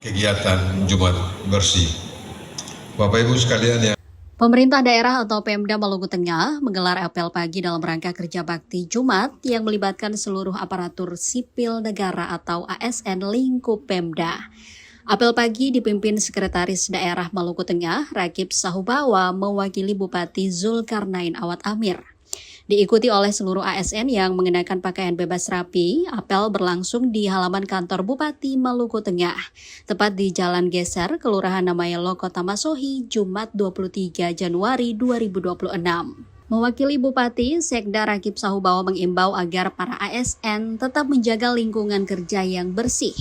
Kegiatan Jumat Bersih. Bapak Ibu sekalian, Pemerintah daerah atau Pemda Maluku Tengah menggelar apel pagi dalam rangka kerja bakti Jumat yang melibatkan seluruh aparatur sipil negara atau ASN lingkup Pemda. Apel pagi dipimpin Sekretaris Daerah Maluku Tengah, Rakib Sahubawa, mewakili Bupati Zulkarnain Awad Amir. Diikuti oleh seluruh ASN yang mengenakan pakaian bebas rapi, apel berlangsung di halaman kantor Bupati Maluku Tengah, tepat di Jalan Geser, Kelurahan Namayelo, Kota Masohi, Jumat 23 Januari 2026. Mewakili Bupati, Sekda Rakib Sahubawa mengimbau agar para ASN tetap menjaga lingkungan kerja yang bersih.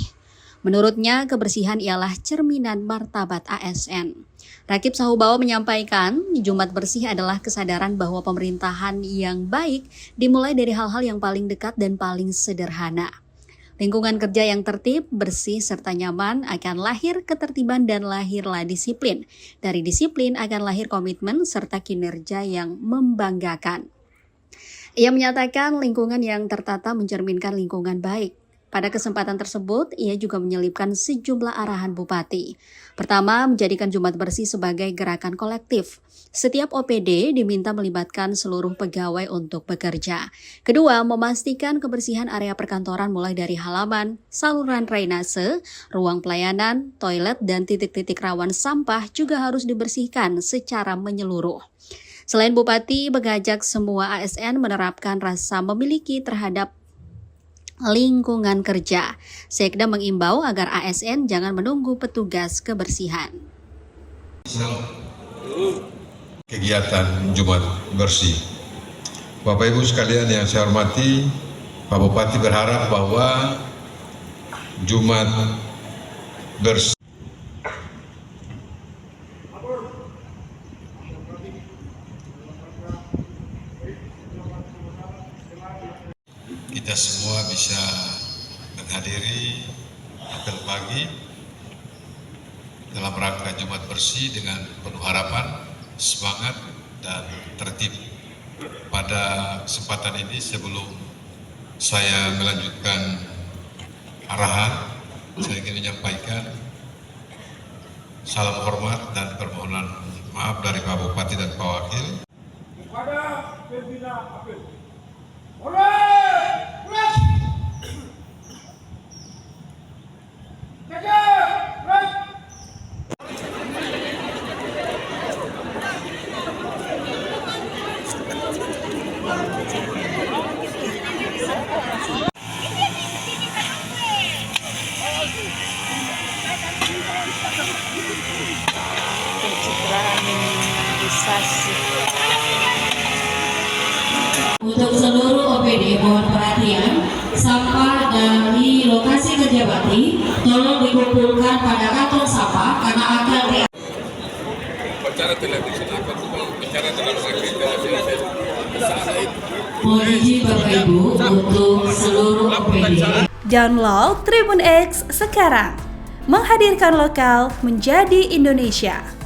Menurutnya, kebersihan ialah cerminan martabat ASN. Rakib Sahubawa menyampaikan, Jumat Bersih adalah kesadaran bahwa pemerintahan yang baik dimulai dari hal-hal yang paling dekat dan paling sederhana. Lingkungan kerja yang tertib, bersih, serta nyaman akan lahir ketertiban dan lahirlah disiplin. Dari disiplin akan lahir komitmen serta kinerja yang membanggakan. Ia menyatakan lingkungan yang tertata mencerminkan lingkungan baik. Pada kesempatan tersebut, ia juga menyelipkan sejumlah arahan Bupati. Pertama, menjadikan Jumat Bersih sebagai gerakan kolektif. Setiap OPD diminta melibatkan seluruh pegawai untuk bekerja. Kedua, memastikan kebersihan area perkantoran mulai dari halaman, saluran drainase, ruang pelayanan, toilet, dan titik-titik rawan sampah juga harus dibersihkan secara menyeluruh. Selain Bupati, mengajak semua ASN menerapkan rasa memiliki terhadap lingkungan kerja. Sekda mengimbau agar ASN jangan menunggu petugas kebersihan. kegiatan Jumat Bersih. Bapak Ibu sekalian yang saya hormati, Pak Bupati berharap bahwa Jumat Bersih kita semua bisa menghadiri apel pagi dalam rangka Jumat Bersih dengan penuh harapan, semangat, dan tertib. Pada kesempatan ini sebelum saya melanjutkan arahan, saya ingin menyampaikan salam hormat dan permohonan maaf dari Pak Bupati dan Pak Wakil. Kepada pembina apel. Untuk seluruh OPD mohon perhatian, sampah dari lokasi kerja bakti tolong dikumpulkan pada kantong sampah karena akan Mohon izin Bapak Ibu untuk seluruh OPD. Download Tribun X sekarang, menghadirkan lokal menjadi Indonesia.